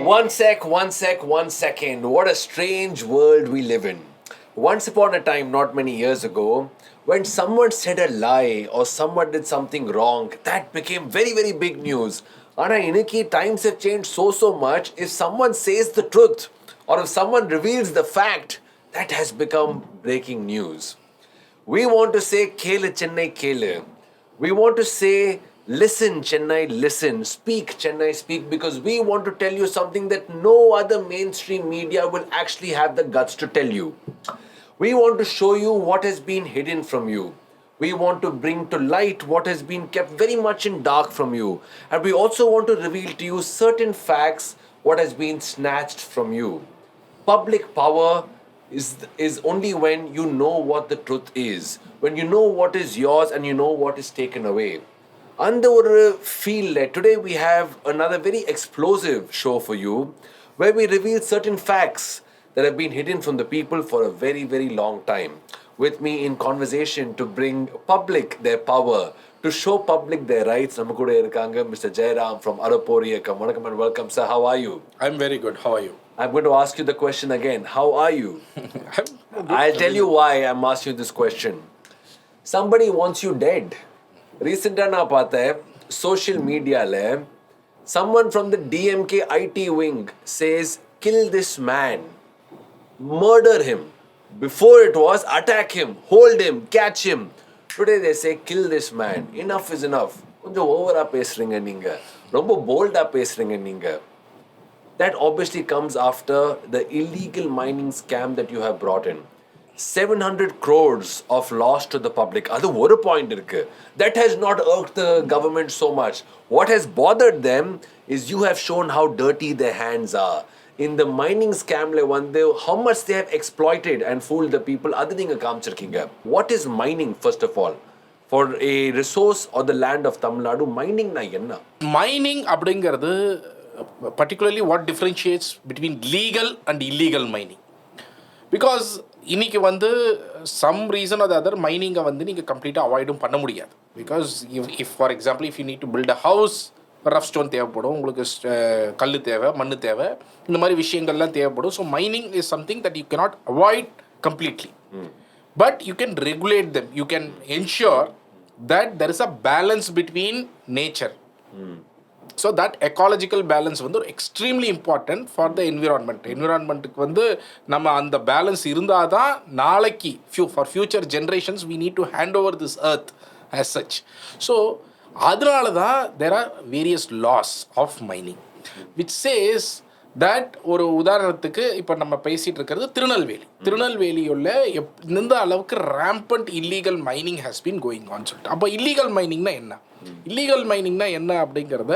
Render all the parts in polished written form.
One second. What a strange world we live in. Once upon a time, not many years ago, when someone said a lie or someone did something wrong, that became very, very big news. Ana iniki times have changed so much. If someone says the truth or if someone reveals the fact, that has become breaking news. We want to say Kele Chennai Kele. We want to say listen Chennai listen, speak Chennai speak, because we want to tell you something that no other mainstream media will actually have the guts to tell you. We want to show you what has been hidden from you. We want to bring to light what has been kept very much in dark from you. And we also want to reveal to you certain facts, what has been snatched from you. Public power is only when you know what the truth is, when you know what is yours and you know what is taken away. Under ஒரு feel today we have another very explosive show for you, where we reveal certain facts that have been hidden from the people for a very, very long time. With me in conversation to bring public their power, to show public their rights, நம்ம கூட இருக்காங்க Mr. Jayaram from Arappor Iyakkam. Vanakkam and welcome, sir. How are you? I'm very good. How are you? I'm going to ask you the question again. How are you? I'll tell you why I'm asking you this question. Somebody wants you dead. Recently, நான் பார்த்தேன் social mediaல someone from the DMK IT wing says, kill this man, murder him. Before it was, attack him, hold him, catch him. Today they say, kill this man. Enough is enough. கொஞ்சம் ஓவரா பேசுறீங்க நீங்க, ரொம்ப போல்டா பேசுறீங்க நீங்க. That obviously comes after the illegal mining scam that you have brought in. 700 crores of loss to the public. அது ஒரு point இருக்கு. That has not irked the government so much. What has bothered them is you have shown how dirty their hands are. In the mining scam, how much they have exploited and fooled the people. அது நீங்க காமிச்சிருக்கீங்க. What is mining, first of all? For a resource or the land of Tamil Nadu, mining na என்ன? Mining அப்படிங்கிறது particularly what differentiates between legal and illegal mining. Because இன்னைக்கு some reason or the other மைனிங்கை நீங்கள் கம்ப்ளீட்டாக அவாய்டும் பண்ண முடியாது. Because if for example if you need to build a house, rough stone தேவைப்படும், உங்களுக்கு கல் தேவை, மண் தேவை, இந்த மாதிரி விஷயங்கள்லாம் தேவைப்படும். So mining is something that you cannot avoid completely, but you can regulate them. You can ensure that there is a balance between nature. So that ecological balance extremely important for the environment. என்விரான்மெண்ட்டுக்கு நம்ம அந்த balance இருந்தால் தான் நாளைக்கு for future generations we need to hand over this earth as such. So அதனால தான் there are various laws of mining which says that, ஒரு உதாரணத்துக்கு இப்போ நம்ம பேசிகிட்டு இருக்கிறது திருநெல்வேலியுள்ள எந்த அளவுக்கு rampant illegal mining has been going on சொல்லிட்டு. அப்போ இல்லீகல் மைனிங்னா என்ன, இல்லீகல் மைனிங்னா என்ன அப்படிங்கிறத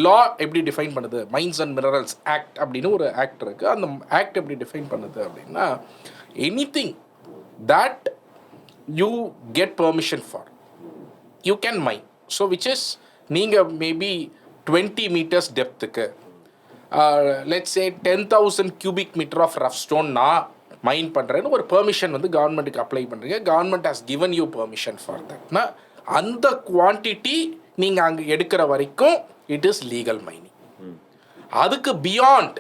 லா எப்படி டிஃபைன் பண்ணுது? மைன்ஸ் அண்ட் மினரல்ஸ் ஆக்ட் அப்படின்னு ஒரு ஆக்ட் இருக்குது. அந்த ஆக்ட் எப்படி டிஃபைன் பண்ணுது அப்படின்னா, anything that you get permission for you can mine. So which is, நீங்கள் மேபி 20 meters டெப்த்துக்கு let's say 10,000 cubic meter of rough stone நான் மைன் பண்ணுறேன்னு ஒரு பெர்மிஷன் கவர்மெண்ட்டுக்கு அப்ளை பண்ணுறீங்க. Government has given you permission for தட்னா அந்த குவான்டிட்டி நீங்கள் அங்கே எடுக்கிற வரைக்கும் இட் இஸ் லீகல் மைனிங். அதுக்கு beyond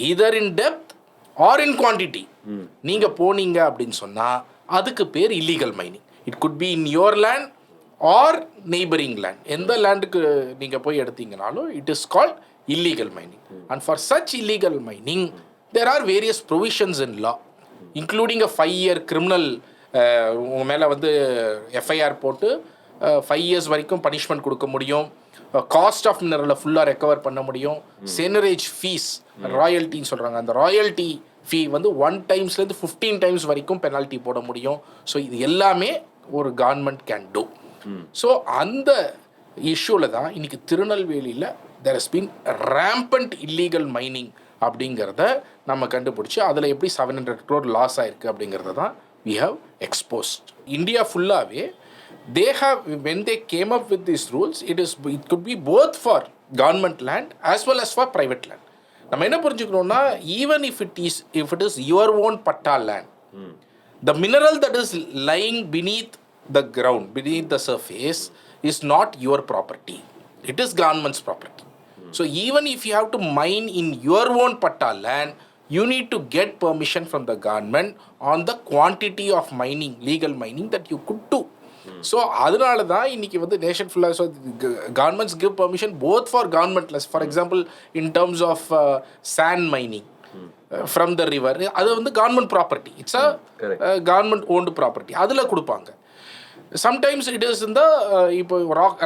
either in depth or in quantity நீங்கள் போனீங்க அப்படின்னு சொன்னால் அதுக்கு பேர் illegal mining. It could be in your land or neighbouring land. எந்த லேண்டுக்கு நீங்கள் போய் எடுத்தீங்கனாலும் it is called illegal mining. And for such illegal mining, there are various provisions in law, including a 5-year criminal, உங்கள் மேலே FIR போட்டு 5 years வரைக்கும் punishment கொடுக்க முடியும். காஸ்ட் ஆஃப் மினரலை ஃபுல்லாக ரெக்கவர் பண்ண முடியும். செனரேஜ் ஃபீஸ், ராயல்ட்டின்னு சொல்கிறாங்க, அந்த ராயல்ட்டி ஃபீ 1 times 15 times வரைக்கும் பெனால்ட்டி போட முடியும். ஸோ இது எல்லாமே ஒரு கவர்மெண்ட் கேன் டூ. ஸோ அந்த இஷ்யூவில் தான் இன்றைக்கி திருநெல்வேலியில் there has been rampant illegal mining அப்படிங்கிறத நம்ம கண்டுபிடிச்சி அதில் எப்படி 700 crore லாஸ் ஆயிருக்கு அப்படிங்கிறத தான் we have exposed. இந்தியா ஃபுல்லாகவே they have, when they came up with these rules, it could be both for government land as well as for private land. நம்ம என்ன புரிஞ்சுக்கணும்னா, even if it is your own patta land, the mineral that is lying beneath the ground, beneath the surface, is not your property. It is government's property. So even if you have to mine in your own patta land, you need to get permission from the government on the quantity of mining, legal mining that you could do. So அதனால தான் இன்னைக்கு வந்து nation ஃபுல்லாக so governments give permission both for governmentless. For example in terms of sand mining from the river, அது வந்து government property, it's a government owned property, அதில் கொடுப்பாங்க. Sometimes it is இந்த இப்போ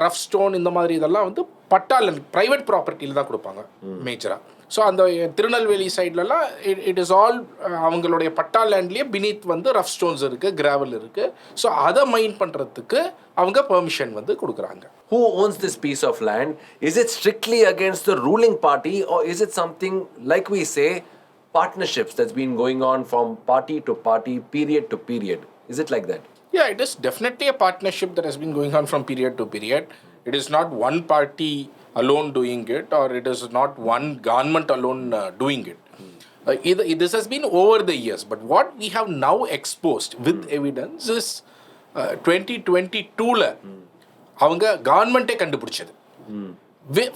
ரஃப் ஸ்டோன் இந்த மாதிரி இதெல்லாம் வந்து பட்டால ப்ரைவேட் ப்ராப்பர்ட்டியில் தான் கொடுப்பாங்க மேஜராக. ஸோ அந்த திருநெல்வேலி சைட்லலாம் இட் இஸ் ஆல் அவங்களுடைய பட்டா லேண்ட்லேயே பினீத் வந்து ரஃப் ஸ்டோன்ஸ் இருக்குது, கிராவல் இருக்குது. ஸோ அதை மைன் பண்ணுறதுக்கு அவங்க பெர்மிஷன் வந்து கொடுக்குறாங்க. Who owns this piece of land? Is it strictly against the ruling party, or is it something like we say partnerships that's been going on from party to party, period to period? Is it like that? Yeah, it is definitely a partnership that has been going on from period to period. It is not one party alone doing it, or it is not one government alone doing it. This has been over the years, but what we have now exposed with evidence is 2022 அவங்க கவர்மெண்ட்டே கண்டுபிடிச்சது,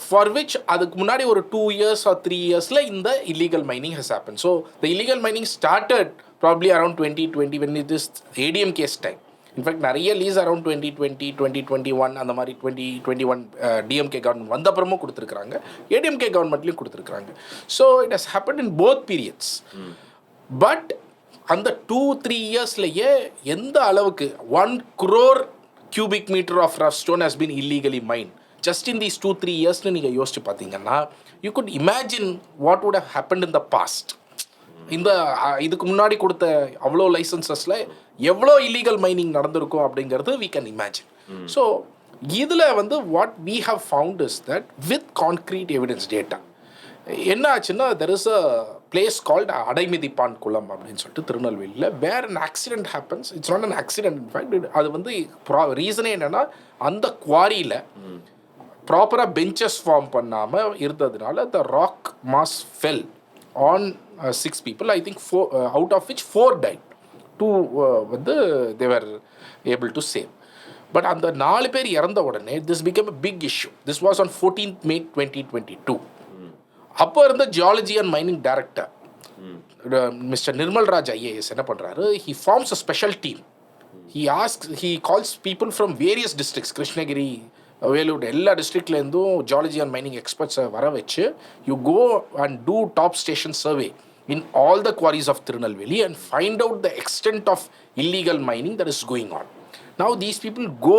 for which அதுக்கு முன்னாடி ஒரு 2 years or 3 yearsல இந்த illegal mining has happened. So the illegal mining started probably around 2020 when it is ADMK's time. In fact நிறைய lease around 2020, 2021 அந்த மாதிரி 2021 டிஎம்கே கவர்மெண்ட் வந்த அப்புறமும் கொடுத்துருக்குறாங்க, ஏடிஎம்கே கவர்மெண்ட்லேயும் கொடுத்துருக்குறாங்க. So it has happen in both periods. But அந்த 2-3 இயர்ஸ்லேயே எந்த அளவுக்கு 1 crore cubic meter of rough stone has been illegally mined just in these 2-3 இயர்ஸ்னு நீங்கள் யோசிச்சு பார்த்தீங்கன்னா, you could imagine what would have happened in the past. இந்த இதுக்கு முன்னாடி கொடுத்த அவ்வளோ லைசன்சஸில் எவ்வளோ இல்லீகல் மைனிங் நடந்திருக்கும் அப்படிங்கிறது we can imagine. ஸோ இதில் வந்து what we have found is that with concrete evidence data என்ன ஆச்சுன்னா, there is a place called அடைமிதிப்பான் குளம் அப்படின்னு சொல்லிட்டு திருநெல்வேலியில், வேர் an accident happens. It's not an accident, in fact. அது வந்து ரீசனே என்னென்னா, அந்த குவாரியில் ப்ராப்பராக பெஞ்சஸ் ஃபார்ம் பண்ணாமல் இருந்ததுனால the rock mass fell on 6 people. I think 4 out of which 4 died. 2 வந்து they were able to save. But அந்த 4 பேர் இறந்த உடனே this became a big issue. This was on 14th May 2022. அப்போ இருந்த geology and mining director mister Nirmal Raj IAS என்ன பண்ணுறாரு, he forms a special team. he calls people from various districts, Krishnagiri, Vellore, எல்லா டிஸ்ட்ரிக்ட்லேருந்தும் ஜியாலஜி அண்ட் மைனிங் எக்ஸ்பர்ட்ஸை வர வச்சு you go and do top station survey in all the quarries of Thirunelveli and find out the extent of illegal mining that is going on. Now these people go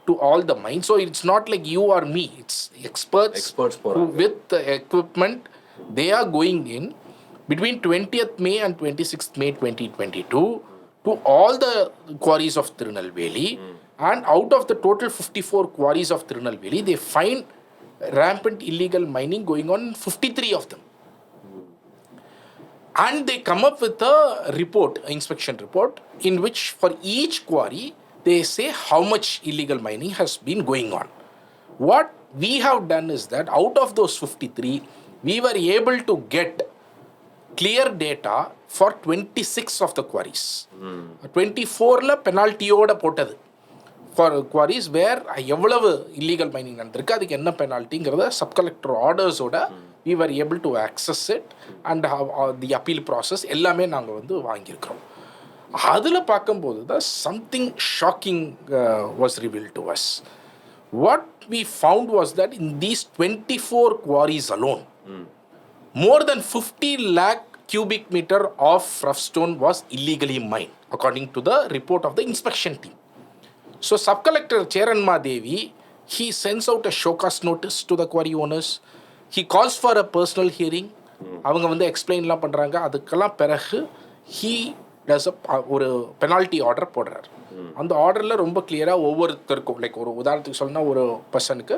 to all the mines, so it's not like you or me, it's experts who, with the equipment, they are going in between 20th May and 26th May 2022 to all the quarries of Thirunelveli. And out of the total 54 quarries of Thirunelveli, they find rampant illegal mining going on in 53 of them. And they come up with a report, inspection report, in which for each quarry, they say how much illegal mining has been going on. What we have done is that out of those 53, we were able to get clear data for 26 of the quarries. 24ல பெனால்ட்டியோட போட்டது for queries வேர் எவ்வளவு illegal mining நடந்திருக்கு, அதுக்கு என்ன பெனால்ட்டிங்கிறத sub-collector ஆர்டர்ஸோட we were able to access it and the appeal process எல்லாமே நாங்கள் வந்து வாங்கியிருக்கிறோம். அதில் பார்க்கும்போது தான் something shocking was revealed to us. What we found was that in these 24 quarries alone, more than 50 lakh cubic meter of rough stone was illegally mined, according to the report of the inspection team. So Sub-Collector Charanma Devi, he sends out a show cause notice to the quarry owners. He calls for a personal hearing. அவங்க வந்து எக்ஸ்பிளைன்லாம் பண்ணுறாங்க. அதுக்கெல்லாம் பிறகு he does ஒரு penalty order போடுறாரு. அந்த ஆர்டரில் ரொம்ப கிளியராக ஒவ்வொருத்தருக்கும், லைக் ஒரு உதாரணத்துக்கு சொல்லணும்னா, ஒரு பர்சனுக்கு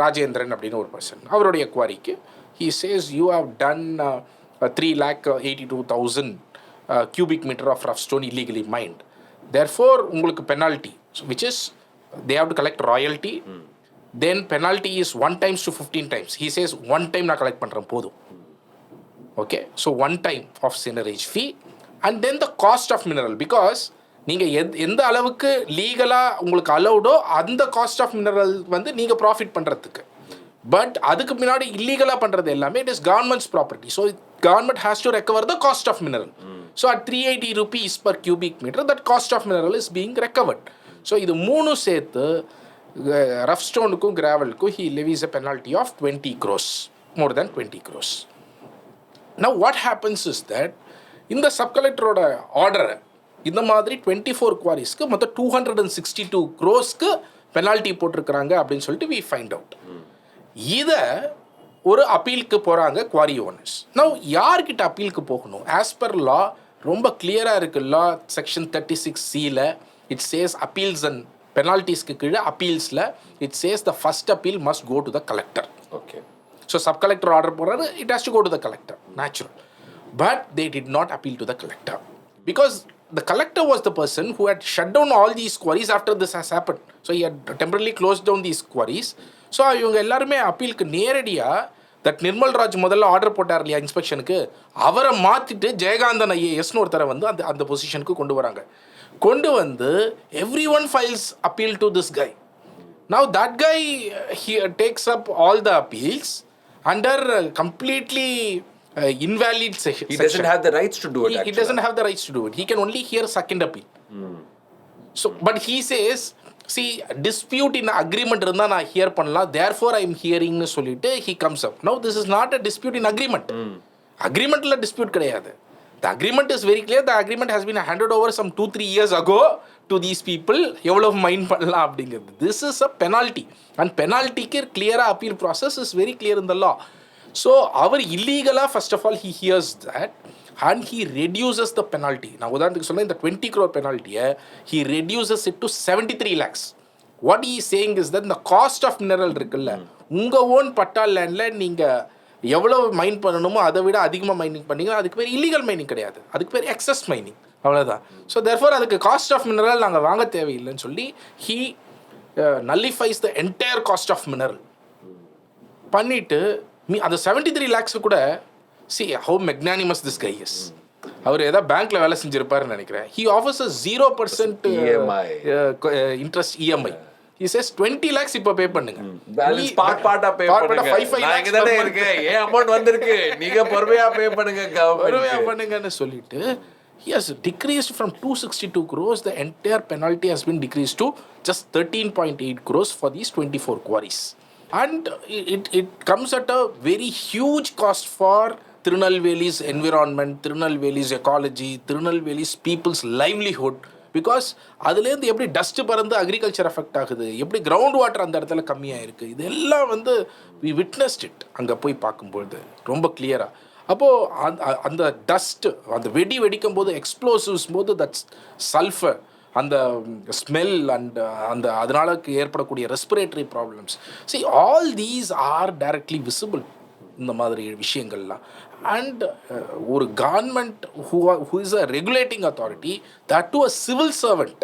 ராஜேந்திரன் அப்படின்னு ஒரு பர்சன், அவருடைய குவாரிக்கு he says you have done 3,82,000 cubic meter of rough stone illegally mined. Therefore உங்களுக்கு penalty, which is they have to collect royalty. Then penalty is 1 times to 15 times. He says 1 time நான் collect பண்ணுறேன் போதும். Okay, so 1 time of senerage fee and then the cost of mineral, because நீங்கள் எந்த அளவுக்கு லீகலாக உங்களுக்கு அலௌடோ அந்த cost of mineral வந்து நீங்கள் ப்ராஃபிட் பண்ணுறதுக்கு. பட் அதுக்கு முன்னாடி இல்லீகலாக பண்ணுறது எல்லாமே it is governments property. So government has to recover the cost of mineral. So at 380 rupees per cubic meter, that cost of mineral is being recovered. So இது மூணு சேர்த்து rough ஸ்டோனுக்கும் கிராவலுக்கும் he levies a penalty of 20 crores, more than 20 crores. Now what happens is that இந்த sub கலெக்டரோட ஆர்டரை இந்த மாதிரி 24 குவாரிஸ்க்கு மொத்தம் 262 crores penalty போட்டிருக்கிறாங்க அப்படின்னு சொல்லிட்டு we find out. இதை ஒரு அப்பீலுக்கு போகிறாங்க குவாரி ஓனர்ஸ். நவ் யார்கிட்ட அப்பீலுக்கு போகணும்? ஆஸ் பர் லா ரொம்ப கிளியராக இருக்குது. Law section 36C it says appeals and பெனால்ட்டிஸ்க்கு கீழே அப்பீல்ஸில் it says the first appeal must go to the collector. Okay. So sub collector order போடுறாரு, it has to go to the collector, natural. But they did not appeal to the collector because the collector was the person who had shut down all these quarries after this has happened. So he had temporarily closed down these quarries. So இவங்க எல்லாருமே அப்பீலுக்கு நேரடியாக that Nirmal Raj முதல்ல order போட்டார் இல்லையா இன்ஸ்பெக்ஷனுக்கு, அவரை மாற்றிட்டு ஜெயகாந்தன் ஐஏஎஸ்னு ஒருத்தரை வந்து அந்த பொசிஷனுக்கு கொண்டு வராங்க. கொண்டு வந்து every one files appeal to this guy. Now that guy he takes up all the appeals under completely invalid section. He doesn't have the rights to do it. He doesn't have the rights to do it. He can only hear second appeal. So, but he says, see, dispute in agreement இருந்தா நான் here பண்ணலாம், therefore I am hearing னு சொல்லிட்டு he comes up. Now this is not a dispute in agreement. Agreementல dispute கிடையாது. The agreement is very clear. The agreement has been handed over some 2-3 years ago to these people. எவ்வளவு mind பண்ணலாம் அப்படிங்கிறது. This is a penalty. And penaltyக்கு clear appeal process is very clear in the law. So அவர் இல்லீகலாக first of all he hears that and he reduces the penalty. நான் உதாரணத்துக்கு சொன்னேன், இந்த 20 crore penalty-யை he reduces it to 73 lakhs. What he is saying is that the cost of mineral இருக்குல்ல, உங்கள் own பட்டா லேண்டில் நீங்கள் எவ்வளோ மைன் பண்ணணுமோ அதை விட அதிகமாக மைனிங் பண்ணிங்கன்னா அதுக்கு பேர் இல்லீகல் மைனிங் கிடையாது, அதுக்கு பேர் எக்ஸஸ் மைனிங், அவ்வளோதான். ஸோ தேர்ஃபோர் அதுக்கு காஸ்ட் ஆஃப் மினரல் நாங்கள் வாங்க தேவையில்லைன்னு சொல்லி he nullifies the entire cost of mineral பண்ணிவிட்டு அந்த 73 lakhs கூட see how magnanimous this guy is. அவர் ஏதாவது பேங்க்ல வேலை செஞ்சிருப்பாருன்னு நினைக்கிறேன். he offers a 0% EMI interest EMI. he says 20 lakhs இப்போ பே பண்ணுங்க, பேலன்ஸ் பார்ட்டா பே பண்ணுங்க, 5 lakhs தானே இருக்கு, ஏன் அமௌண்ட் வந்திருக்கு, நீங்க பொறுமையா பே பண்ணுங்க, பொறுமையா பண்ணுங்கன்னு சொல்லிட்டு he has decreased from 262 crores. The entire penalty has been decreased to just 13.8 crores for these 24 quarries. And it comes at a very huge cost for Thirunelveli's environment, Thirunelveli's ecology, Thirunelveli's people's livelihood. Because அதுலேருந்து எப்படி dust பறந்து agriculture affect ஆகுது, எப்படி ground water அந்த இடத்துல கம்மியாக இருக்குது, இதெல்லாம் வந்து வி விட்னஸ்ட் இட் அங்கே போய் பார்க்கும்பொழுது ரொம்ப கிளியராக. அப்போது அந்த டஸ்ட்டு அந்த வெடிக்கும் போது எக்ஸ்ப்ளோசிவ்ஸ் போது தட்ஸ் சல்ஃபர், அந்த ஸ்மெல் அண்ட் அந்த அதனால் ஏற்படக்கூடிய respiratory problems, see all these are directly visible இந்த மாதிரி விஷயங்கள்லாம். அண்ட் ஒரு government who is a regulating authority, that to a civil servant,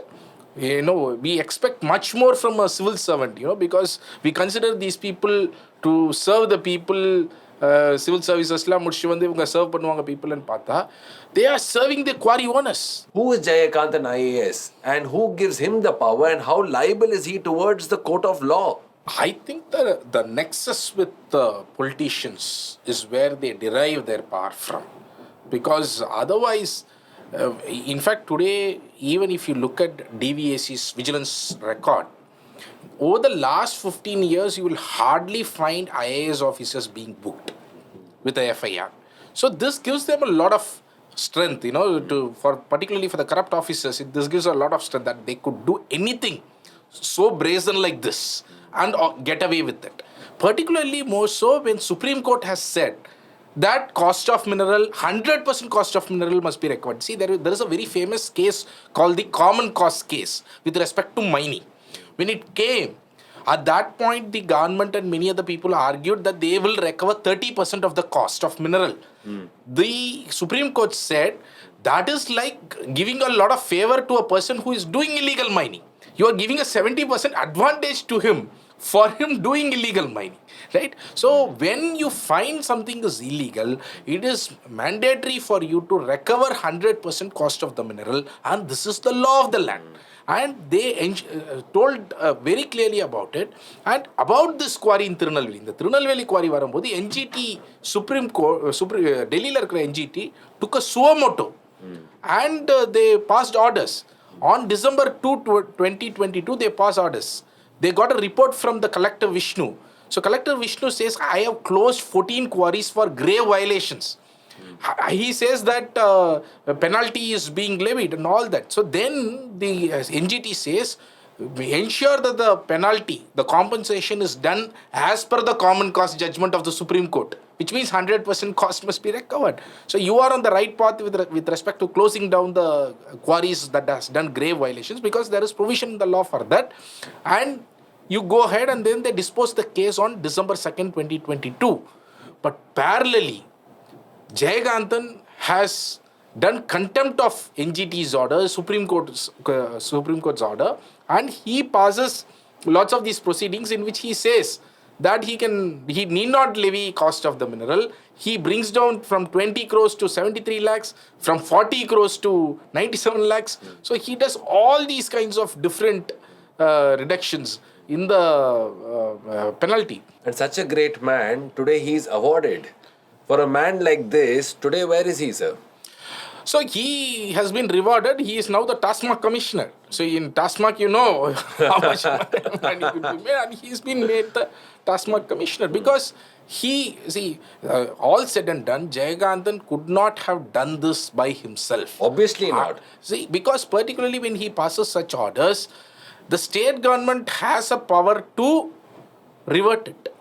we expect much more from a civil servant, because we consider these people to serve the people. Civil சர்வீசஸ்லாம் முடிச்சு வந்து இவங்க serve பண்ணுவாங்க பீப்புள்னு பார்த்தா they are serving the quarry owners. Who is Jayakanthan IAS and who gives him the power and how liable is he towards the court of law? I think the nexus with the politicians is where they derive their power from, because otherwise in fact today even if you look at DVAC's vigilance record, over the last 15 years, you will hardly find IAS officers being booked with a FIR. So this gives them a lot of strength, particularly for the corrupt officers. This gives a lot of strength that they could do anything so brazen like this and get away with it. Particularly more so when Supreme Court has said that cost of mineral, 100% cost of mineral must be recovered. See, there is a very famous case called the common cost case with respect to mining. When it came, at that point, the government and many other people argued that they will recover 30% of the cost of mineral. The Supreme Court said that is like giving a lot of favor to a person who is doing illegal mining. You are giving a 70% advantage to him for him doing illegal mining, right? So when you find something is illegal, it is mandatory for you to recover 100% cost of the mineral, and this is the law of the land. and they told very clearly about it. And about this quarry in Thirunelveli, இந்த Tirunelveli quarry வரும்போது NGT Supreme Court, டெல்லியில் இருக்கிற NGT took a suo moto and they passed orders. On December 2, 2022, they passed orders. They got a report from the Collector Vishnu. So Collector Vishnu says, I have closed 14 quarries for grave violations. He says that a penalty is being levied and all that. So then the NGT says, ensure that the penalty, the compensation is done as per the common cause judgment of the Supreme Court, which means 100% cost must be recovered. So you are on the right path with respect to closing down the quarries that has done grave violations, because there is provision in the law for that. And you go ahead and then they dispose the case on December 2nd, 2022. But parallelly, Jayakanthan has done contempt of NGT's order, Supreme Court's order, and he passes lots of these proceedings in which he says that he need not levy cost of the mineral. He brings down from 20 crores to 73 lakhs, from 40 crores to 97 lakhs. So he does all these kinds of different reductions in the penalty. And such a great man, today he is awarded. For a man like this, today where is he, sir? So he has been rewarded. He is now the TASMAC commissioner. So in TASMAC, you know how much money could be made, and he's been made the TASMAC commissioner because all said and done, Jayakanthan could not have done this by himself. Obviously not. Because particularly when he passes such orders, the state government has a power to revert it.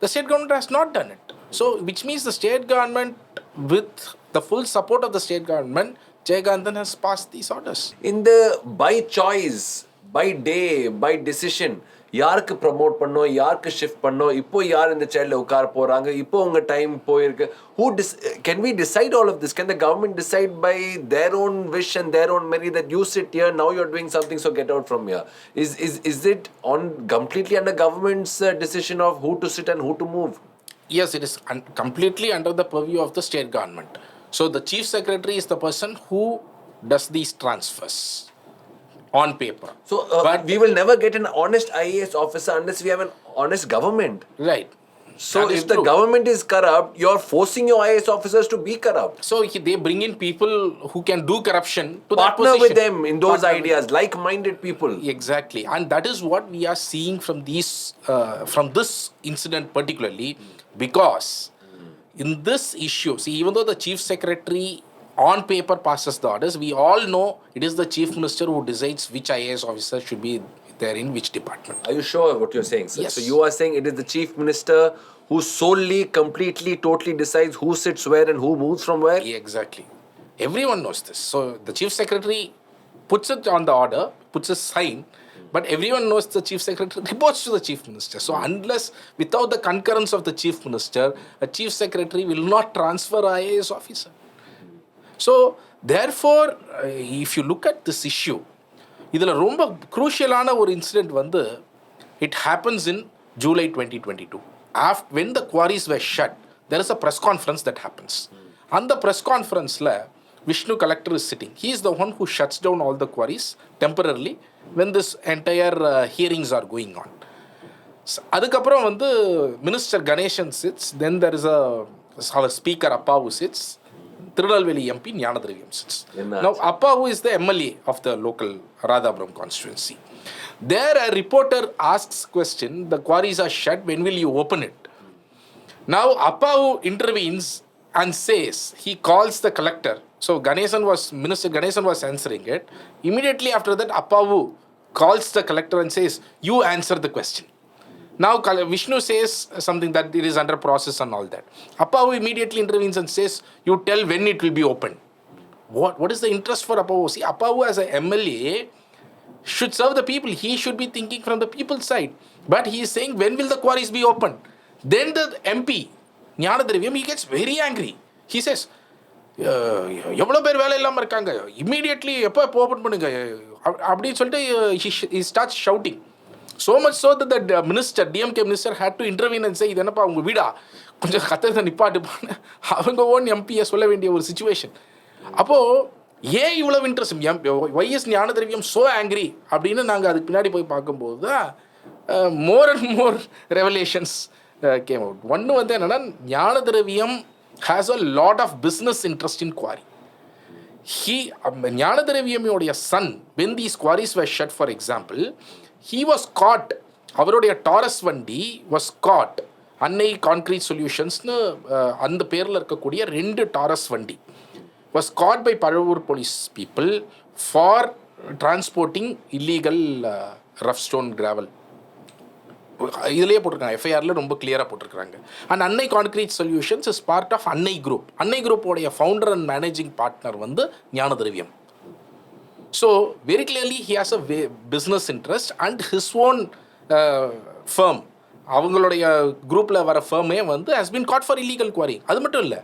The state government has not done it. So, which means the state government, with the full support of the state government, Jayakanthan has passed these orders. In the by choice, by day, by decision, யாருக்கு promote பண்ணோம், யாருக்கு shift பண்ணோம், இப்போ யார் இந்த சேர்ல உட்கார போறாங்க, இப்போ உங்க டைம் போயிருக்கு, can we decide all of this? Can the government decide by their own wish and their own merit that you sit here, now you're doing something, so get out from here? Is it on completely under government's decision of who to sit and who to move? Yes, it is completely under the purview of the state government. So the chief secretary is the person who does these transfers on paper. So but we will never get an honest IAS officer unless we have an honest government. Right. So if the government is corrupt, you're forcing your IAS officers to be corrupt. So they bring in people who can do corruption to partner that position. With them in those ideas, like-minded people. Exactly. And that is what we are seeing from this incident particularly, because in this issue, even though the chief secretary on paper passes the orders, we all know it is the chief minister who decides which IAS officer should be there in which department. Are you sure what you're saying, sir? Yes. So you are saying it is the chief minister who solely, completely, totally decides who sits where and who moves from where? Exactly. Everyone knows this. So the chief secretary puts it on the order, puts a sign, but everyone knows the chief secretary reports to the chief minister. So without the concurrence of the chief minister, a chief secretary will not transfer a IAS officer. So therefore, if you look at this issue, இதில் ரொம்ப குரூஷியலான ஒரு incident வந்து it happens in July 2022. When the quarries were shut, there is a press conference that happens. அந்த press conferenceல Vishnu collector is sitting. He is the one who shuts down all the quarries temporarily when this entire hearings are going on. அதுக்கப்புறம் வந்து Minister Ganeshan sits, then there is a speaker Appa who sits, Thirunelveli MP Gnanadravyam sits. Now Appa who is the MLA of the local Radhapuram constituency. There a reporter asks question, the quarries are shut, when will you open it? Now Appa who intervenes and says, he calls the collector. So Minister Ganeshan was answering it. Immediately after that, Appa who calls the collector and says, you answer the question. Now Vishnu says something that it is under process and all that. Appavu immediately intervenes and says, you tell when it will be opened. What is the interest for Appavu? See, Appavu as a MLA should serve the people. He should be thinking from the people's side. But he is saying, when will the quarries be opened? Then the MP, Gnanadravyam, he gets very angry. He says, எவ்வளோ பேர் வேலை இல்லாமல் இருக்காங்க, immediately எப்போ open பண்ணுங்க அப்படின்னு சொல்லிட்டு he starts shouting. So much so that the minister, DMK minister, had to intervene and say, இது என்னப்பா உங்கள் வீடா, கொஞ்சம் கத்தத்தை நிப்பாட்டுப்பான்னு அவங்க ஓன் எம்பியை சொல்ல வேண்டிய ஒரு சுச்சுவேஷன். அப்போது ஏன் இவ்வளவு இன்ட்ரெஸ்ட், ஒய்எஸ் ஞான திரவியம் ஸோ ஆங்கிரி அப்படின்னு நாங்கள் அதுக்கு பின்னாடி போய் பார்க்கும்போது தான் more and more revelations came out. ஒன்று வந்து என்னென்னா, Gnana Thiraviyam has a lot of business interest in quarry. Gnana திரவியமுடைய son, when these quarries were shut for example, he was caught, அவருடைய டாரஸ் வண்டி was caught, அன்னை கான்கிரீட் சொல்யூஷன்ஸ்னு அந்த பேரில் இருக்கக்கூடிய 2 டாரஸ் வண்டி was caught by Paravur police people for transporting illegal rough stone gravel. இதிலே போட்டிருக்காங்க, எஃப்ஐஆரில் ரொம்ப கிளியராக போட்டிருக்காங்க. And Annai concrete solutions is part of Annai group. Annai குரூப்போடைய ஃபவுண்டர் அண்ட் மேனேஜிங் பார்ட்னர் வந்து Gnana Thiraviyam. So very clearly he has a business interest and his own firm, அவங்களுடைய குரூப்பில் வர ஃபர்மே வந்து has been caught for illegal quarry. அது மட்டும் இல்லை,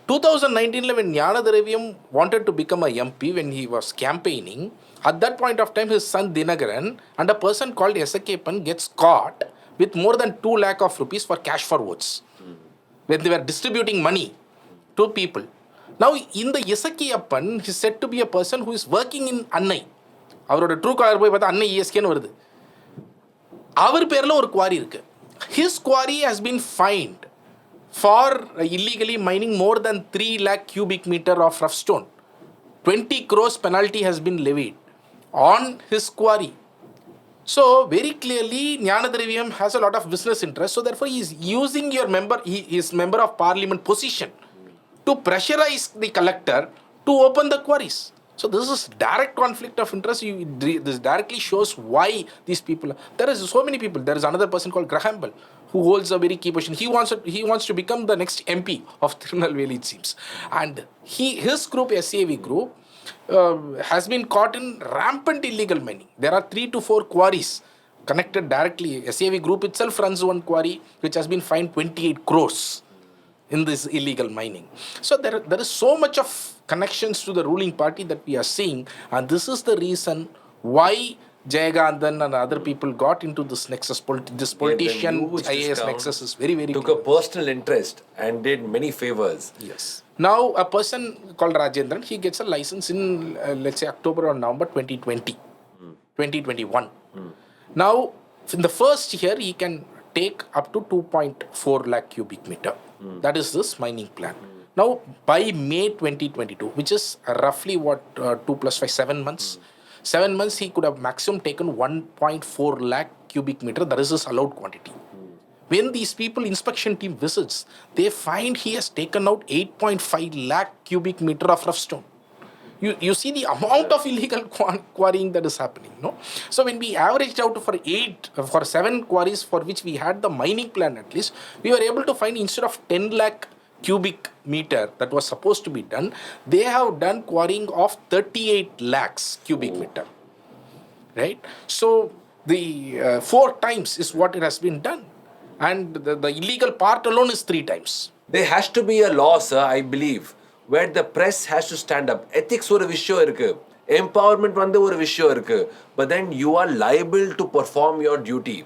2019 when Jnana Draviyam wanted to become a MP, when he was campaigning, at that point of time his son Dinagaran and a person called Esakkappan gets caught with more than 2 lakh of rupees for cash for votes when they were distributing money to people. Now in the Esakkappan he is said to be a person who is working in Annai. அவரோட true collar போய் பார்த்தா அன்னை ESKன்னு வருது. அவர் பேரில் ஒரு quarry இருக்கு. His quarry has been fined for illegally mining more than 3 lakh cubic meter of rough stone. 20 crores penalty has been levied on his quarry. So very clearly Jnana Draviyam has a lot of business interest, so therefore he is using his member of parliament position to pressurize the collector to open the quarries. So this is direct conflict of interest. This directly shows why these people, there is so many people. There is another person called Graham Bell who holds a very key position. He wants to become the next MP of Thirunelveli, it seems. And his group, SAV group, has been caught in rampant illegal mining. There are 3 to 4 quarries connected directly. SAV group itself runs one quarry which has been fined 28 crores in this illegal mining. So there is so much of connections to the ruling party that we are seeing, and this is the reason why Jayakanthan and other people got into this nexus. This politician IAS nexus is very, very took clear. A personal interest and did many favors. Yes. Now a person called Rajendran, he gets a license in let's say October or November 2020, 2021. Now in the first year he can take up to 2.4 lakh cubic meter. That is this mining plan. Now by May 2022, which is roughly what 2 plus 5, 7 months. 7 months he could have maximum taken 1.4 lakh cubic meter. That is his allowed quantity. When these people inspection team visits, they find he has taken out 8.5 lakh cubic meter of rough stone. You see the amount of illegal quarrying that is happening, no? So when we averaged out for 7 quarries for which we had the mining plan at least, we were able to find instead of 10 lakh cubic meter that was supposed to be done, they have done quarrying of 38 lakhs cubic meter, right? So the 4 times is what it has been done, and the illegal part alone is 3 times. There has to be a law, sir, I believe, where the press has to stand up. Ethics ஒரு விஷயம் இருக்கு, empowerment வந்து ஒரு விஷயம் இருக்கு, but then you are liable to perform your duty.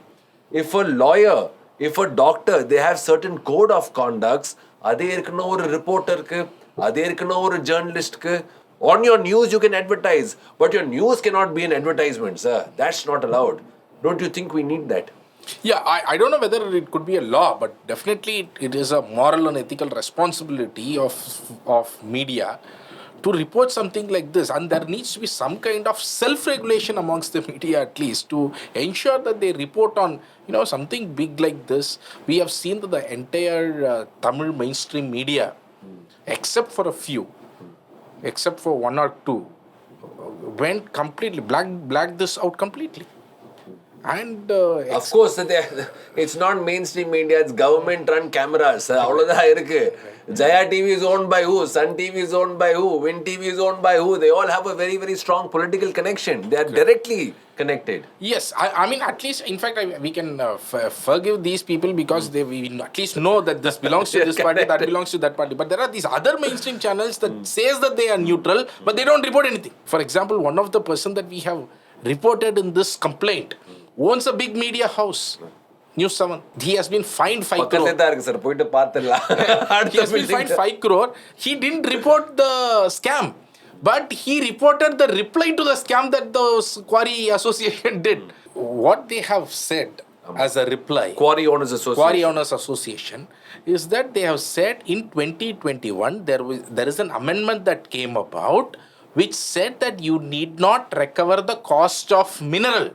If a lawyer, if a doctor, they have certain code of conducts, அதே இருக்கணும் ஒரு ரிப்போர்ட்டருக்கு, அதே இருக்கணும் ஒரு ஜேர்னலிஸ்ட்க்கு. On your news you can advertise, but your news cannot be an advertisement, sir. That's not allowed. Don't you think we need that? Yeah, I don't know whether it could be a law, but definitely it is a moral and ethical responsibility of media to report something like this, and there needs to be some kind of self-regulation amongst the media at least to ensure that they report on something big like this. We have seen that the entire Tamil mainstream media, except for a few, except for 1 or 2, went completely blacked this out completely. And of course it's not mainstream media, it's government run cameras. அவ்வளவுதான் இருக்கு. Jaya TV is owned by who? Sun TV is owned by who? Win TV is owned by who? They all have a very, very strong political connection. They are directly connected. Yes, I mean, at least, in fact, we can forgive these people because we at least know that this belongs to this party, that belongs to that party. But there are these other mainstream channels that says that they are neutral, but they don't report anything. For example, one of the person that we have reported in this complaint owns a big media house, News 7. He has been fined 5 crore. He has been fined 5 crore. He didn't report the scam. But he reported the reply to the scam that the Quarry Association did. What they have said as a reply, Quarry Owners Association. Quarry Owners Association, is that they have said in 2021 there is an amendment that came about which said that you need not recover the cost of mineral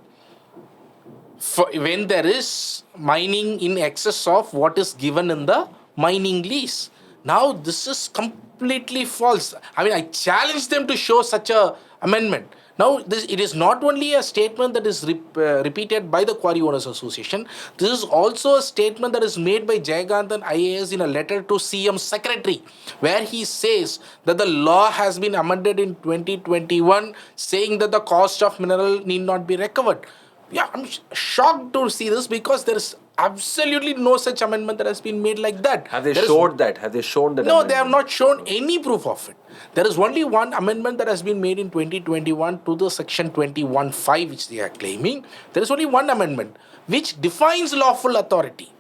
when there is mining in excess of what is given in the mining lease. Now this is completely false. I mean, I challenge them to show such a amendment. Now it is not only a statement that is repeated by the Quarry Owners Association. This is also a statement that is made by Jayakanthan IAS in a letter to CM Secretary, where he says that the law has been amended in 2021, saying that the cost of mineral need not be recovered. Yeah, I'm shocked to see this because there is absolutely no such amendment that has been made like that. Have they showed that? Have they shown that? No, amendment? They have not shown any proof of it. There is only one amendment that has been made in 2021 to the section 21(5) which they are claiming. There is only one amendment which defines lawful authority,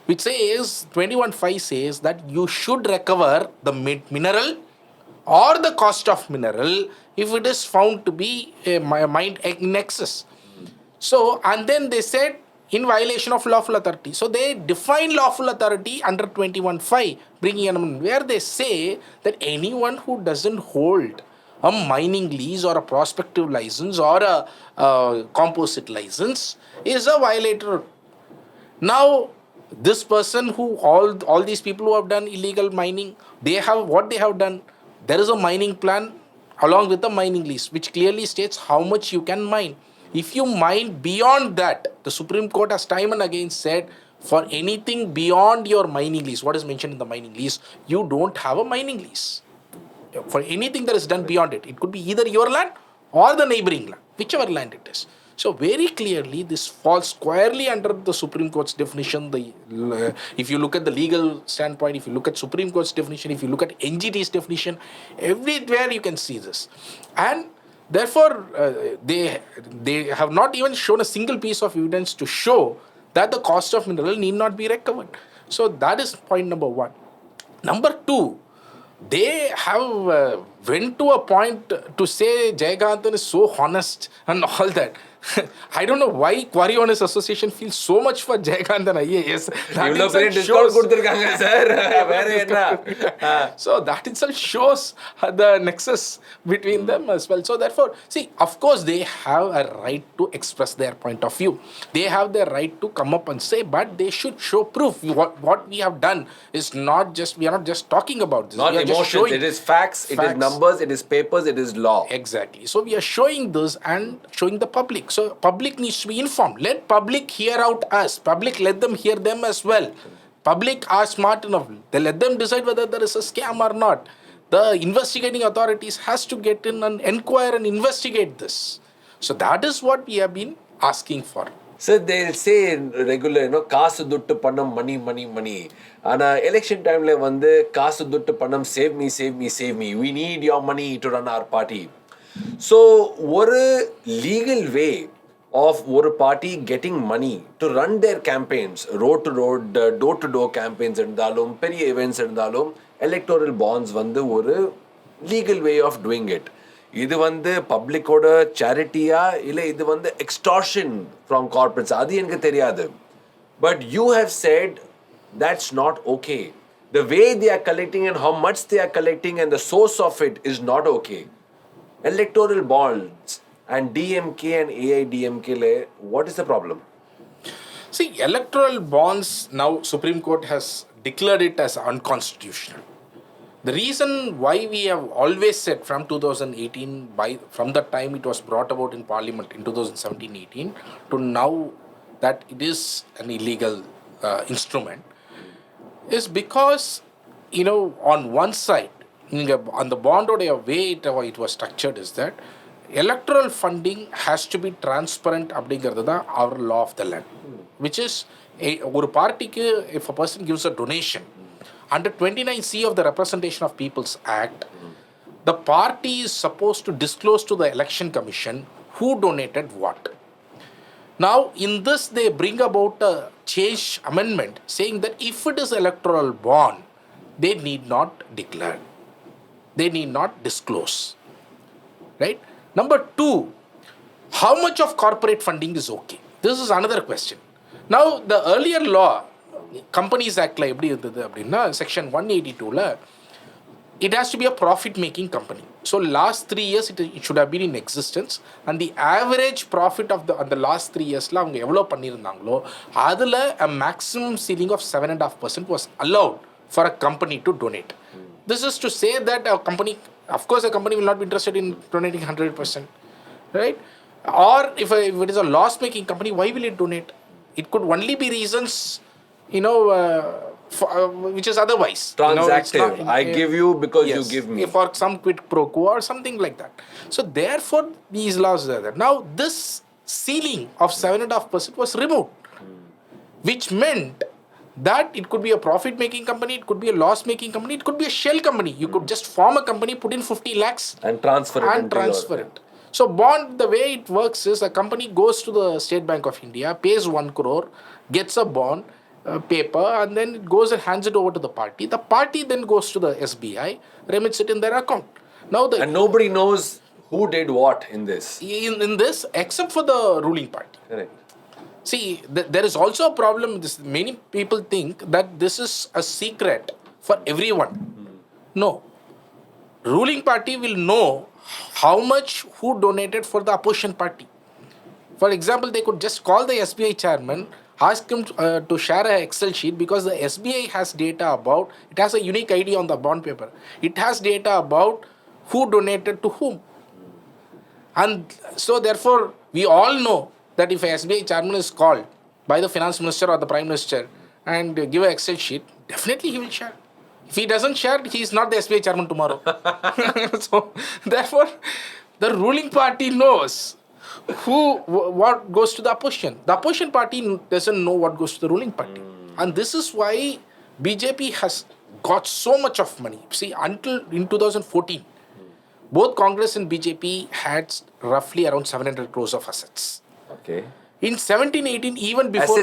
which says 21(5) says that you should recover the mineral or the cost of mineral if it is found to be mined in excess. So, and then they said in violation of lawful authority. So they define lawful authority under 21(5), bringing an amendment where they say that anyone who doesn't hold a mining lease or a prospective license or a composite license is a violator. Now, this person who all these people who have done illegal mining, they have what they have done. There is a mining plan along with the mining lease, which clearly states how much you can mine. If you mine beyond that, the Supreme Court has time and again said, for anything beyond your mining lease, what is mentioned in the mining lease, you don't have a mining lease. For anything that is done beyond it, it could be either your land or the neighboring land, whichever land it is. So very clearly, this falls squarely under the Supreme Court's definition. If you look at the legal standpoint, if you look at Supreme Court's definition, if you look at NGT's definition, everywhere you can see this. And therefore, they have not even shown a single piece of evidence to show that the cost of mineral need not be recovered. So that is point number one. Number two, they have went to a point to say Jayakanthan is so honest and all that. I don't know why Quarry Owners Association feels so much for Jayakanthan IAS. So that itself shows the nexus between them as well. So therefore, see, of course, they have a right to express their point of view. They have the right to come up and say, but they should show proof. What we have done is not just, we are not just talking about this. Not emotions, it is facts, it is numbers, it is papers, it is law. Exactly. So we are showing this and showing the public. So public needs to be informed. Let public hear out us. Public, let them hear them as well. Public are smart enough. They let them decide whether there is a scam or not. The investigating authorities has to get in and inquire and investigate this. So that is what we have been asking for. So they'll say regular, காசு துட்டு பணம் money. ஆனா election timeல வந்து காசு துட்டு பணம் save me. We need your money to run our party. So ஒரு legal way of ஒரு party getting money to run their campaigns, road to road, door to door campaigns இருந்தாலும் பெரிய events இருந்தாலும் electoral bonds வந்து ஒரு legal way of doing it. இது வந்து பப்ளிக்கோட சேரிட்டியா இல்லை இது வந்து எக்ஸ்டார்ஷன் ஃப்ரம் கார்பரேட்ஸ் அது எனக்கு தெரியாது. But you have said that's not okay. The way they are collecting and how much they are collecting and the source of it is not okay. Electoral bonds and DMK and ஏஐடிஎம்கேல what is the problem? See, electoral bonds, now Supreme Court has declared it as unconstitutional. The reason why we have always said from 2018, from the time it was brought about in Parliament in 2017-18 to now that it is an illegal instrument, is because, on one side, on the bond or way it was structured is that electoral funding has to be transparent அப்படிங்கிறது தான் our law of the land, which is ஒரு பார்ட்டிக்கு if a person gives a donation under 29C of the Representation of People's Act, the party is supposed to disclose to the Election Commission who donated what. Now, in this, they bring about a change amendment saying that if it is electoral bond, they need not declare. They need not disclose. Right. Number two, how much of corporate funding is okay? This is another question. Now, the earlier law, Companies Act, Section 182, it has to be a profit-making company. So last 3 years, it should have been in existence. And the average profit of the last 3 years, a maximum ceiling of 7.5% was allowed for a company to donate. This is to say that a company will not be interested in donating 100%, right? Or if it is a loss-making company, why will it donate? It could only be reasons, which is otherwise. Transactive. I give you because yes, you give me. For some quid pro quo or something like that. So therefore, these laws are there. Now, this ceiling of 7.5% was removed, which meant that it could be a profit-making company, it could be a loss-making company, it could be a shell company. You could just form a company, put in 50 lakhs and transfer it. So bond, the way it works is a company goes to the State Bank of India, pays 1 crore, gets a bond, paper, and then it goes and hands it over to the party. The party then goes to the SBI, remits it in their account. And nobody knows who did what in this. In this, except for the ruling party. Correct. See, there is also a problem. Many people think that this is a secret for everyone. No. Ruling party will know how much who donated for the opposition party. For example, they could just call the SBI chairman, ask him to share an Excel sheet, because the SBI has data about, it has a unique ID on the bond paper. It has data about who donated to whom. And so therefore, we all know that if a SBI chairman is called by the finance minister or the prime minister and give an Excel sheet, definitely he will share. If he doesn't share, he is not the SBI chairman tomorrow. So therefore, the ruling party knows what goes to the opposition. The opposition party doesn't know what goes to the ruling party. And this is why BJP has got so much of money. See, until in 2014, both Congress and BJP had roughly around 700 crores of assets. Okay. In 17-18, even before...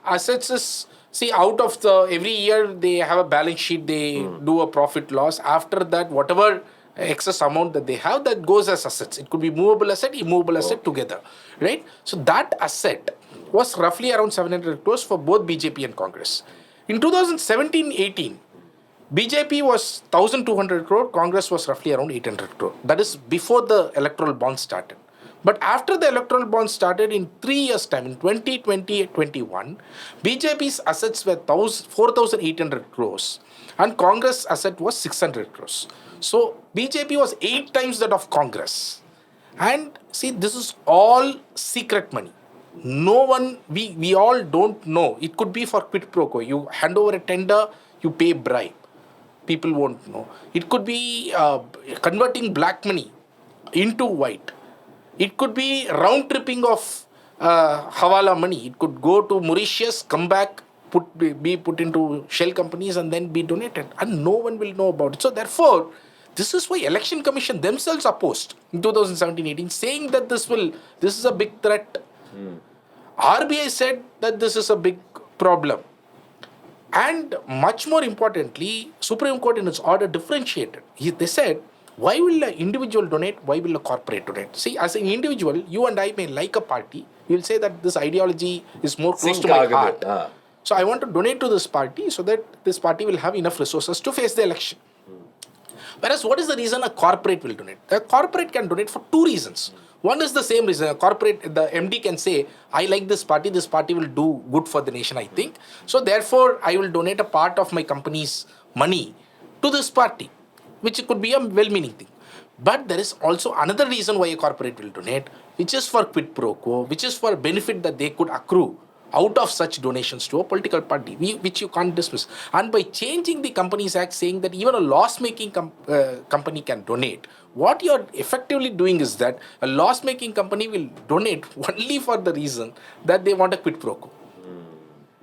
Assets is... See, out of every year, they have a balance sheet, they do a profit loss. After that, whatever excess amount that they have, that goes as assets. It could be movable asset, immovable asset together, right? So that asset was roughly around 700 crores for both BJP and Congress. In 2017-18, BJP was 1,200 crore, Congress was roughly around 800 crore. That is before the electoral bond started. But after the electoral bond started, in 3 years' time, in 2020-21, BJP's assets were 4,800 crores and Congress asset was 600 crores. So BJP was 8 times that of Congress. And see, this is all secret money. No one, we all don't know. It could be for quid pro quo. You hand over a tender, you pay bribe. People won't know. It could be converting black money into white. It could be round tripping of hawala money. It could go to Mauritius, come back, be put into shell companies and then be donated. And no one will know about it. So therefore, this is why Election Commission themselves opposed in 2017-18, saying that this is a big threat. RBI said that this is a big problem. And much more importantly, Supreme Court in its order differentiated. They said, why will an individual donate? Why will a corporate donate? See, as an individual, you and I may like a party. You'll say that this ideology is more close to my heart. So I want to donate to this party so that this party will have enough resources to face the election. Whereas what is the reason a corporate will donate? A corporate can donate for 2 reasons. One is the same reason. A corporate, the MD can say, I like this party will do good for the nation, I think. So therefore, I will donate a part of my company's money to this party, which could be a well-meaning thing. But there is also another reason why a corporate will donate, which is for quid pro quo, which is for benefit that they could accrue out of such donations to a political party, which you can't dismiss. And by changing the Companies Act, saying that even a loss-making company can donate, what you're effectively doing is that a loss-making company will donate only for the reason that they want a quid pro quo.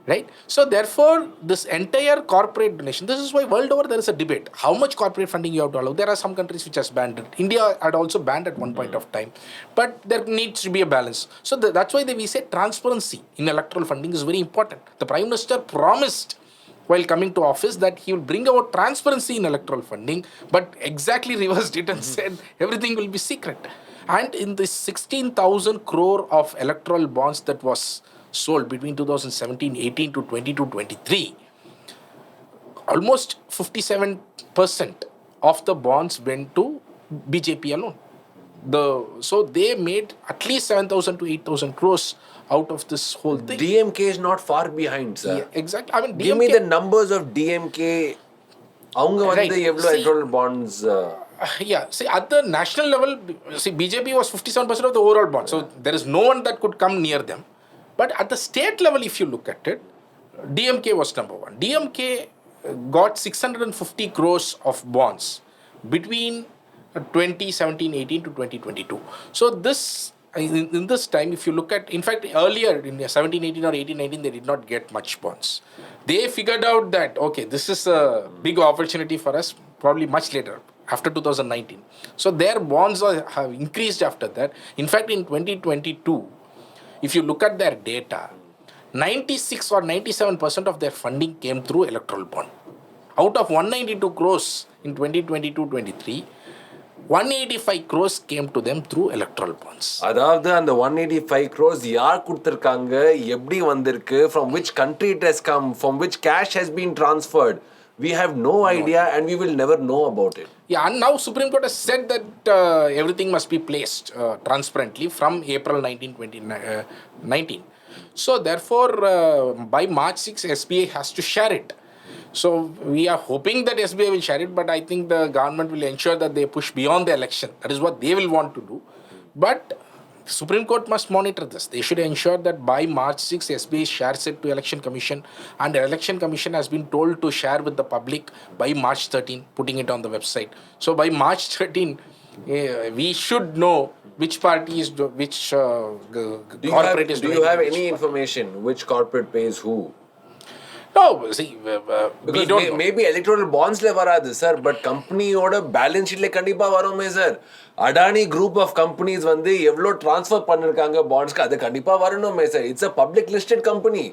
Right? So therefore, this entire corporate donation, this is why world over there is a debate. How much corporate funding you have to allow? There are some countries which has banned it. India had also banned at one point of time. But there needs to be a balance. So that's why we say transparency in electoral funding is very important. The Prime Minister promised while coming to office that he will bring about transparency in electoral funding, but exactly reversed it and said everything will be secret. And in this 16,000 crore of electoral bonds that was sold between 2017-18 to 22-23, almost 57% of the bonds went to BJP alone. So they made at least 7,000 to 8,000 crores out of this whole thing. DMK is not far behind, sir. Yeah, exactly. I mean, Give me the numbers of DMK. அவங்க வந்து எவ்வளவு electoral bonds yeah, see, at the national level, see, BJP was 57% of the overall bonds. So there is no one that could come near them. But at the state level, if you look at it, DMK was number one. DMK got 650 crores of bonds between 2017-18 to 2022. So this, in this time, if you look at, in fact, earlier in 17-18 or 18-19, they did not get much bonds. They figured out that, okay, this is a big opportunity for us, probably much later, after 2019. So their bonds have increased after that. In fact, in 2022, if you look at their data, 96 or 97% of their funding came through electoral bond. Out of 192 crores in 2022-23, 185 crores came to them through electoral bonds. அதாவது அந்த 185 crores யார் கொடுத்திருக்காங்க, எப்படி வந்திருக்கு, from which country it has come, from which cash has been transferred, we have no idea and we will never know about it. Yeah, and now Supreme Court has said that everything must be placed transparently from April 19, 2019. So therefore, by March 6, SBI has to share it. So we are hoping that SBI will share it, but I think the government will ensure that they push beyond the election. That is what they will want to do. But Supreme Court must monitor this. They should ensure that by March 6, SBI shares it to Election Commission, and the Election Commission has been told to share with the public by March 13, putting it on the website. So by March 13, we should know which party is, which corporate is doing. Do you have any information which corporate pays who? No, see, we don't know. Maybe electoral bondsல வராது sir, but கம்பெனியோட balance ஷீட்ல கண்டிப்பா வருமே sir. Adani group of companies வந்து எவ்வளோ transfer பண்ணிருக்காங்க பாண்ட்ஸ்க்கு, அது கண்டிப்பா வரணுமே sir. It's a public listed company.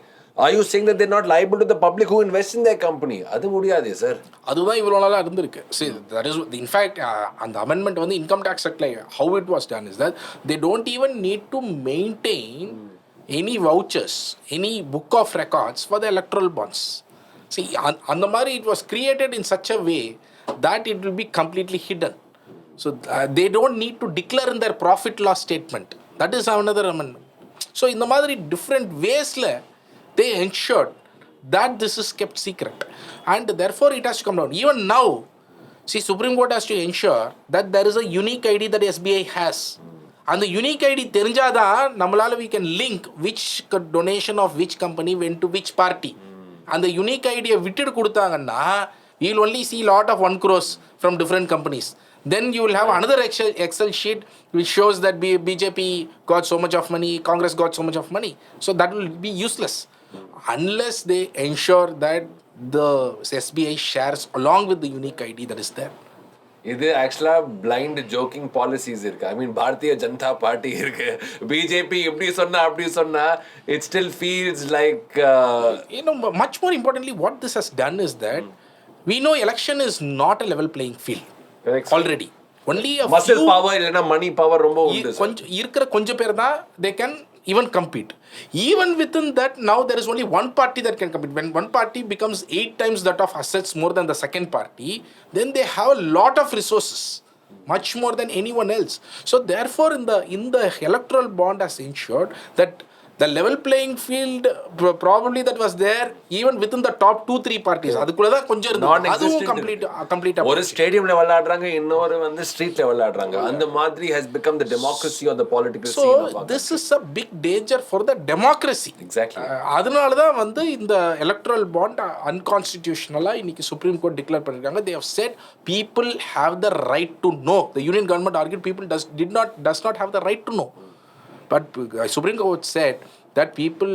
Are you saying that they're not liable to the public who invest in their company? அது முடியாதே சார். அதுதான் இவ்வளோ நாளாக இருந்திருக்கு. See, that is, in fact, அந்த amendment வந்து இன்கம் டேக்ஸ் ஆக்ட்ல how it was done is that they don't even need to maintain any vouchers, any book of records for the electoral bonds. See, அந்த மாதிரி it was created in such a way that it will be completely hidden. So they don't need to declare in their profit loss statement. That is another amendment. So இந்த மாதிரி different waysல they ensured that this is kept secret, and therefore it has to come down. Even now, see, Supreme Court has to ensure that there is a unique ID that SBI has. அந்த unique ID தெரிஞ்சாதான் நம்மளால we can link which donation of which company went to which party. அந்த unique ஐடியை விட்டுட்டு கொடுத்தாங்கன்னா you will only see lot of 1 crores from different companies. Then you will have another Excel sheet which shows that BJP got so much of money, Congress got so much of money. So that will be useless unless they ensure that the SBI shares along with the unique ID that is there. இது ஆக்சுவலா blind jogging policies இருக்கு. ஐ மீன் Bharatiya Janata party இருக்கு, BJP இப்படி சொன்னா அப்படி சொன்னா, it still feels like much more importantly what this has done is that we know election is not a level playing field already. Only a muscle power இல்லனா money power ரொம்ப உண்டு. கொஞ்சம் இருக்கிற கொஞ்சம் பேர் தான் they can even compete. Even within that, now there is only one party that can compete. When one party becomes 8 times that of assets more than the second party, then they have a lot of resources, much more than anyone else. So therefore, in the electoral bond has ensured that the level playing field probably that was there even within the top 2-3 parties. அதுக்குள்ள தான் கொஞ்சம் இருந்தது. அதுவும் கம்ப்ளீட்டா ஒரு ஸ்டேடியம்ல விளையாடுறாங்க, இன்னொரு வந்து ஸ்ட்ரீட்ல விளையாடுறாங்க. அந்த மாதிரி has become the democracy or the political scene. So this is a big danger for the democracy. Exactly. அதனால தான் வந்து இந்த electoral bond unconstitutional இன்னைக்கு Supreme Court declare பண்ணிருக்காங்க. They have said people have the right to know. The Union government argued people does not have the right to know. But Supreme Court said that people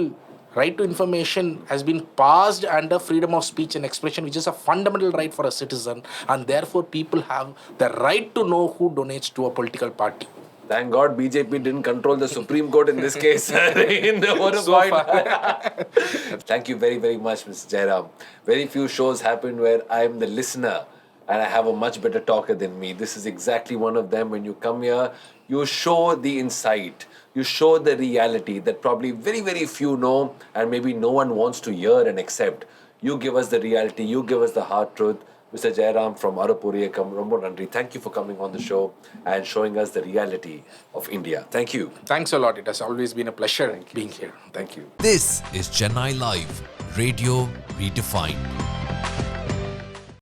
right to information has been passed under freedom of speech and expression, which is a fundamental right for a citizen, and therefore people have the right to know who donates to a political party. Thank God BJP didn't control the Supreme Court in this case. In the So far. Thank you very, very much, Mr. Jayaram. Very few shows happen where I'm the listener and I have a much better talker than me. This is exactly one of them. When you come here, you show the insight, you show the reality that probably very, very few know and maybe no one wants to hear and accept. You give us the reality, you give us the hard truth. Mr. Jayaram from Arappor Iyakkam, Rombo Nandri, thank you for coming on the show and showing us the reality of India. Thank you. Thanks a lot. It has always been a pleasure being here. Thank you. This is Chennai Live, Radio Redefined.